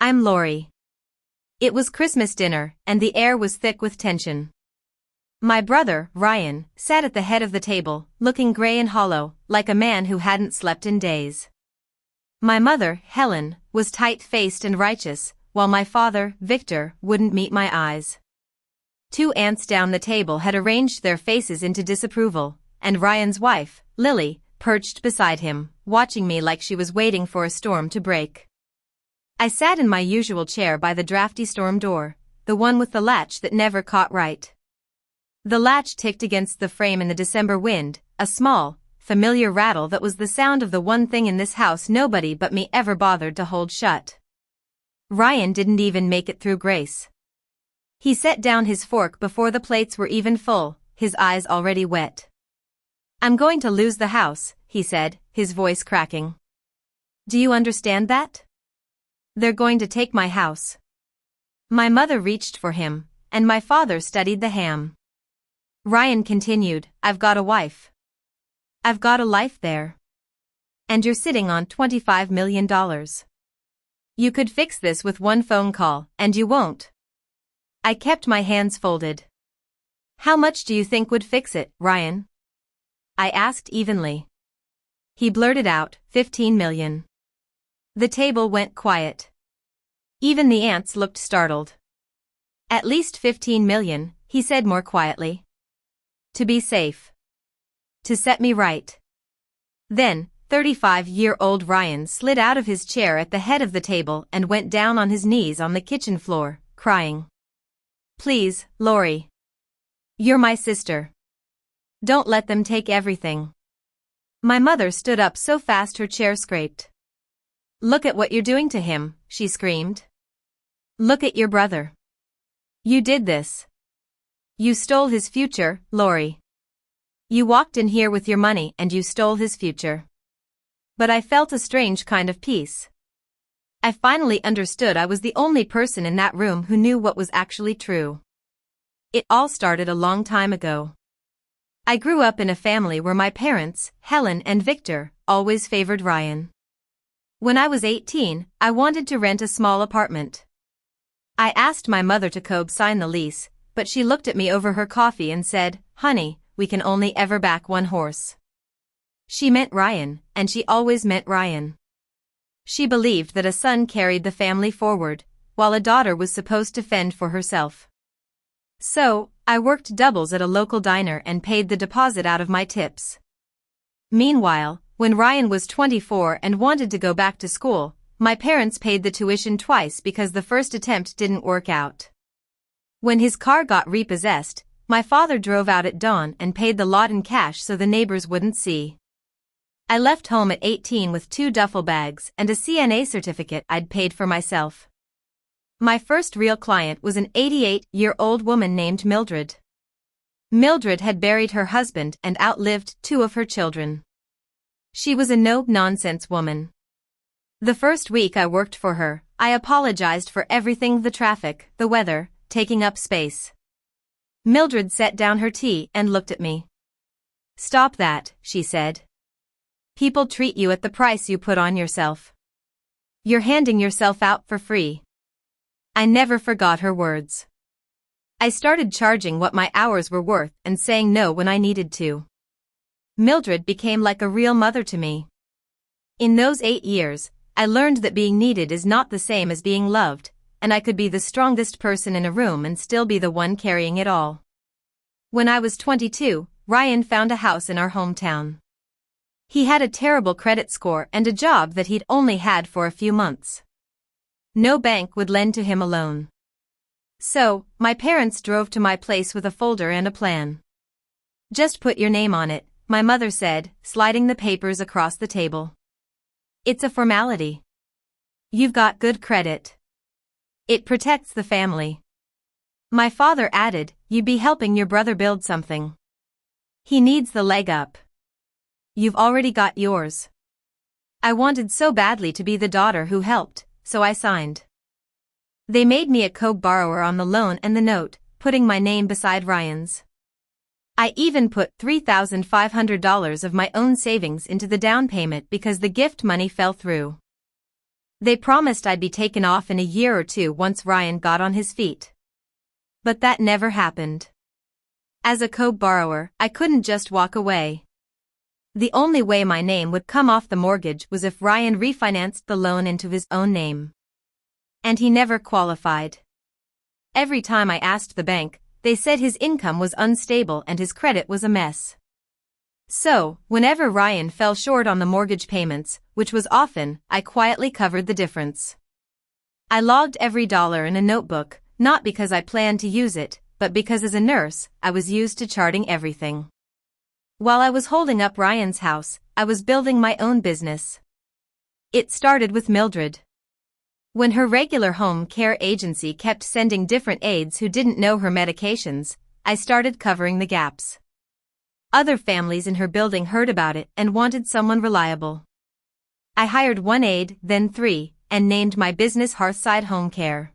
I'm Lori. It was Christmas dinner, and the air was thick with tension. My brother, Ryan, sat at the head of the table, looking gray and hollow, like a man who hadn't slept in days. My mother, Helen, was tight-faced and righteous, while my father, Victor, wouldn't meet my eyes. Two aunts down the table had arranged their faces into disapproval, and Ryan's wife, Lily, perched beside him, watching me like she was waiting for a storm to break. I sat in my usual chair by the drafty storm door, the one with the latch that never caught right. The latch ticked against the frame in the December wind, a small, familiar rattle that was the sound of the one thing in this house nobody but me ever bothered to hold shut. Ryan didn't even make it through grace. He set down his fork before the plates were even full, his eyes already wet. "I'm going to lose the house," he said, his voice cracking. "Do you understand that? They're going to take my house." My mother reached for him, and my father studied the ham. Ryan continued, "I've got a wife. I've got a life there. And you're sitting on $25 million. You could fix this with one phone call, and you won't." I kept my hands folded. "How much do you think would fix it, Ryan?" I asked evenly. He blurted out, $15 million. The table went quiet. Even the aunts looked startled. "At least $15 million, he said more quietly. "To be safe. To set me right." Then, 35-year-old Ryan slid out of his chair at the head of the table and went down on his knees on the kitchen floor, crying. "Please, Lori. You're my sister. Don't let them take everything." My mother stood up so fast her chair scraped. "Look at what you're doing to him," she screamed. "Look at your brother. You did this. You stole his future, Lori. You walked in here with your money and you stole his future." But I felt a strange kind of peace. I finally understood I was the only person in that room who knew what was actually true. It all started a long time ago. I grew up in a family where my parents, Helen and Victor, always favored Ryan. When I was 18, I wanted to rent a small apartment. I asked my mother to co-sign the lease, but she looked at me over her coffee and said, "Honey, we can only ever back one horse." She meant Ryan, and she always meant Ryan. She believed that a son carried the family forward, while a daughter was supposed to fend for herself. So, I worked doubles at a local diner and paid the deposit out of my tips. Meanwhile, when Ryan was 24 and wanted to go back to school, my parents paid the tuition twice because the first attempt didn't work out. When his car got repossessed, my father drove out at dawn and paid the lot in cash so the neighbors wouldn't see. I left home at 18 with 2 duffel bags and a CNA certificate I'd paid for myself. My first real client was an 88-year-old woman named Mildred. Mildred had buried her husband and outlived 2 of her children. She was a no-nonsense woman. The first week I worked for her, I apologized for everything: the traffic, the weather, taking up space. Mildred set down her tea and looked at me. "Stop that," she said. "People treat you at the price you put on yourself. You're handing yourself out for free." I never forgot her words. I started charging what my hours were worth and saying no when I needed to. Mildred became like a real mother to me. In those 8 years, I learned that being needed is not the same as being loved, and I could be the strongest person in a room and still be the one carrying it all. When I was 22, Ryan found a house in our hometown. He had a terrible credit score and a job that he'd only had for a few months. No bank would lend to him a loan. So, my parents drove to my place with a folder and a plan. "Just put your name on it," my mother said, sliding the papers across the table. "It's a formality. You've got good credit. It protects the family." My father added, "You'd be helping your brother build something. He needs the leg up. You've already got yours." I wanted so badly to be the daughter who helped, so I signed. They made me a co-borrower on the loan and the note, putting my name beside Ryan's. I even put $3,500 of my own savings into the down payment because the gift money fell through. They promised I'd be taken off in a year or two once Ryan got on his feet. But that never happened. As a co-borrower, I couldn't just walk away. The only way my name would come off the mortgage was if Ryan refinanced the loan into his own name. And he never qualified. Every time I asked the bank, they said his income was unstable and his credit was a mess. So, whenever Ryan fell short on the mortgage payments, which was often, I quietly covered the difference. I logged every dollar in a notebook, not because I planned to use it, but because as a nurse, I was used to charting everything. While I was holding up Ryan's house, I was building my own business. It started with Mildred. When her regular home care agency kept sending different aides who didn't know her medications, I started covering the gaps. Other families in her building heard about it and wanted someone reliable. I hired one aide, then 3, and named my business Hearthside Home Care.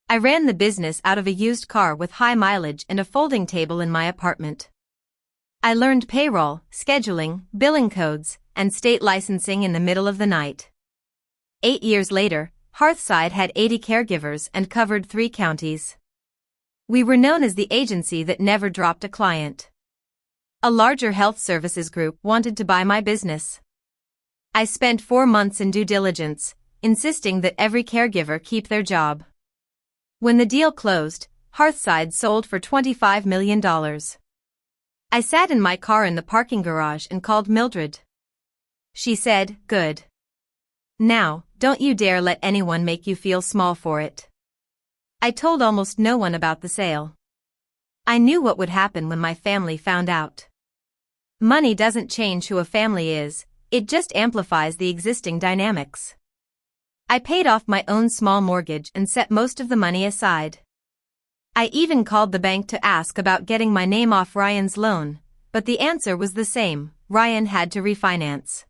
I ran the business out of a used car with high mileage and a folding table in my apartment. I learned payroll, scheduling, billing codes, and state licensing in the middle of the night. 8 years later, Hearthside had 80 caregivers and covered 3 counties. We were known as the agency that never dropped a client. A larger health services group wanted to buy my business. I spent 4 months in due diligence, insisting that every caregiver keep their job. When the deal closed, Hearthside sold for $25 million. I sat in my car in the parking garage and called Mildred. She said, "Good. Now, don't you dare let anyone make you feel small for it." I told almost no one about the sale. I knew what would happen when my family found out. Money doesn't change who a family is, it just amplifies the existing dynamics. I paid off my own small mortgage and set most of the money aside. I even called the bank to ask about getting my name off Ryan's loan, but the answer was the same: Ryan had to refinance.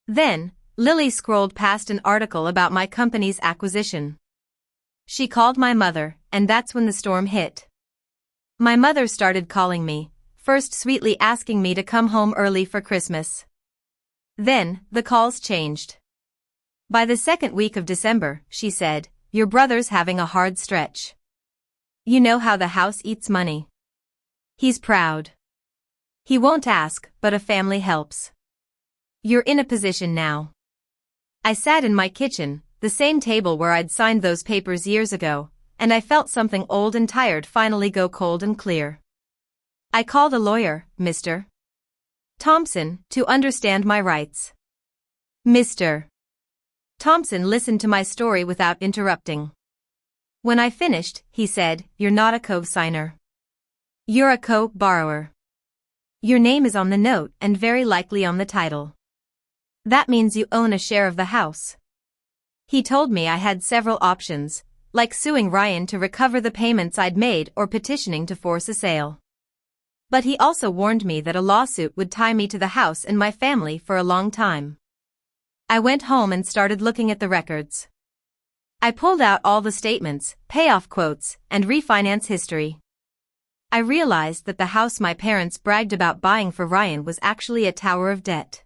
Then, Lily scrolled past an article about my company's acquisition. She called my mother, and that's when the storm hit. My mother started calling me, first sweetly asking me to come home early for Christmas. Then, the calls changed. By the second week of December, she said, "Your brother's having a hard stretch. You know how the house eats money. He's proud. He won't ask, but a family helps. You're in a position now." I sat in my kitchen, the same table where I'd signed those papers years ago, and I felt something old and tired finally go cold and clear. I called a lawyer, Mr. Thompson, to understand my rights. Mr. Thompson listened to my story without interrupting. When I finished, he said, "You're not a co-signer. You're a co-borrower. Your name is on the note and very likely on the title. That means you own a share of the house." He told me I had several options, like suing Ryan to recover the payments I'd made or petitioning to force a sale. But he also warned me that a lawsuit would tie me to the house and my family for a long time. I went home and started looking at the records. I pulled out all the statements, payoff quotes, and refinance history. I realized that the house my parents bragged about buying for Ryan was actually a tower of debt.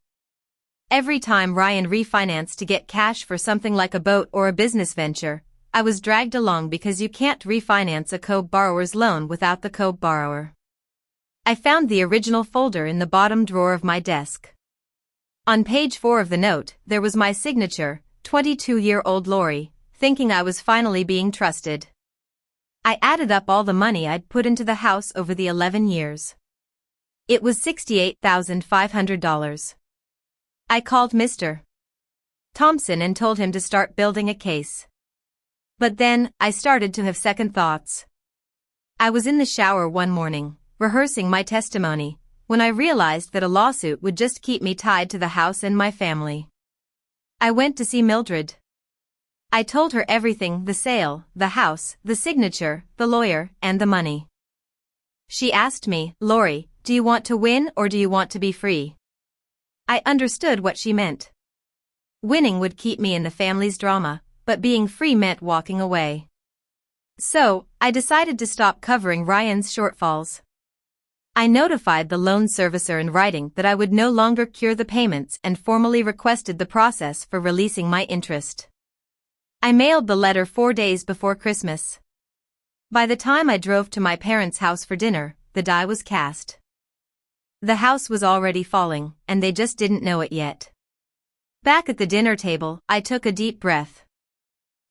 Every time Ryan refinanced to get cash for something like a boat or a business venture, I was dragged along because you can't refinance a co-borrower's loan without the co-borrower. I found the original folder in the bottom drawer of my desk. On page 4 of the note, there was my signature, 22-year-old Lori, thinking I was finally being trusted. I added up all the money I'd put into the house over the 11 years. It was $68,500. I called Mr. Thompson and told him to start building a case. But then, I started to have second thoughts. I was in the shower one morning, rehearsing my testimony, when I realized that a lawsuit would just keep me tied to the house and my family. I went to see Mildred. I told her everything: the sale, the house, the signature, the lawyer, and the money. She asked me, "Lori, do you want to win or do you want to be free?" I understood what she meant. Winning would keep me in the family's drama, but being free meant walking away. So, I decided to stop covering Ryan's shortfalls. I notified the loan servicer in writing that I would no longer cure the payments and formally requested the process for releasing my interest. I mailed the letter 4 days before Christmas. By the time I drove to my parents' house for dinner, the die was cast. The house was already falling, and they just didn't know it yet. Back at the dinner table, I took a deep breath.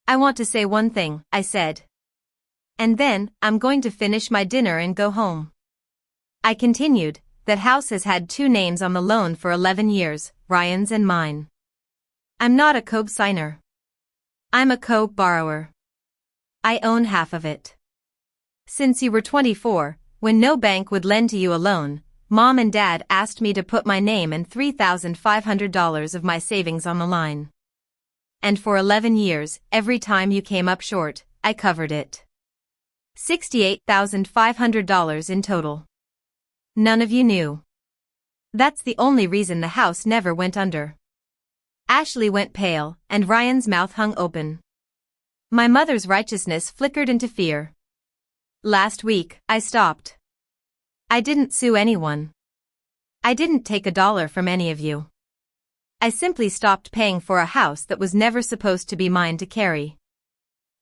I want to say one thing, I said. And then, I'm going to finish my dinner and go home. I continued, that house has had 2 names on the loan for 11 years, Ryan's and mine. I'm not a co-signer. I'm a co-borrower. I own half of it. Since you were 24, when no bank would lend to you a loan, Mom and Dad asked me to put my name and $3,500 of my savings on the line. And for 11 years, every time you came up short, I covered it. $68,500 in total. None of you knew. That's the only reason the house never went under. Ashley went pale, and Ryan's mouth hung open. My mother's righteousness flickered into fear. Last week, I stopped. I didn't sue anyone. I didn't take $1 from any of you. I simply stopped paying for a house that was never supposed to be mine to carry.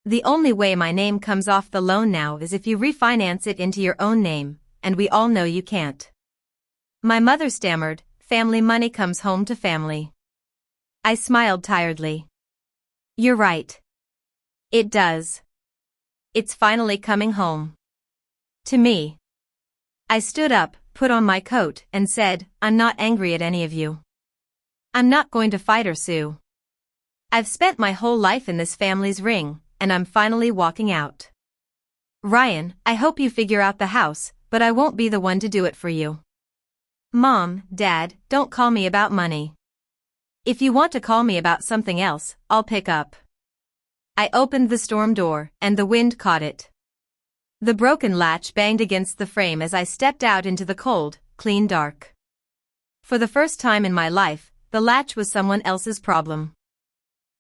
The only way my name comes off the loan now is if you refinance it into your own name, and we all know you can't. My mother stammered, family money comes home to family. I smiled tiredly. You're right. It does. It's finally coming home. To me. I stood up, put on my coat, and said, I'm not angry at any of you. I'm not going to fight or sue. I've spent my whole life in this family's ring, and I'm finally walking out. Ryan, I hope you figure out the house, but I won't be the one to do it for you. Mom, Dad, don't call me about money. If you want to call me about something else, I'll pick up. I opened the storm door, and the wind caught it. The broken latch banged against the frame as I stepped out into the cold, clean dark. For the first time in my life, the latch was someone else's problem.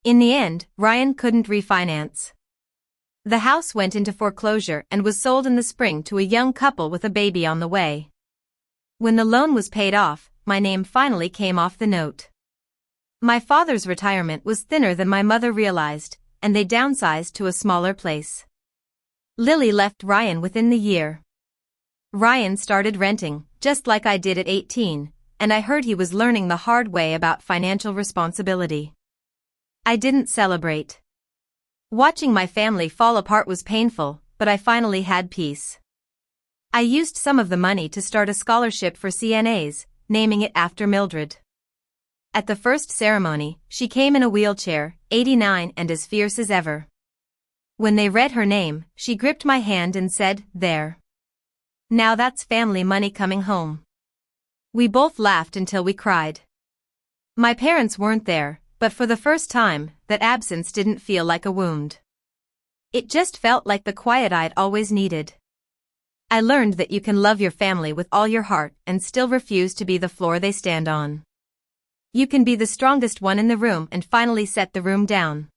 In the end, Ryan couldn't refinance. The house went into foreclosure and was sold in the spring to a young couple with a baby on the way. When the loan was paid off, my name finally came off the note. My father's retirement was thinner than my mother realized, and they downsized to a smaller place. Lily left Ryan within the year. Ryan started renting, just like I did at 18, and I heard he was learning the hard way about financial responsibility. I didn't celebrate. Watching my family fall apart was painful, but I finally had peace. I used some of the money to start a scholarship for CNAs, naming it after Mildred. At the first ceremony, she came in a wheelchair, 89 and as fierce as ever. When they read her name, she gripped my hand and said, "There. Now that's family money coming home." We both laughed until we cried. My parents weren't there, but for the first time, that absence didn't feel like a wound. It just felt like the quiet I'd always needed. I learned that you can love your family with all your heart and still refuse to be the floor they stand on. You can be the strongest one in the room and finally set the room down.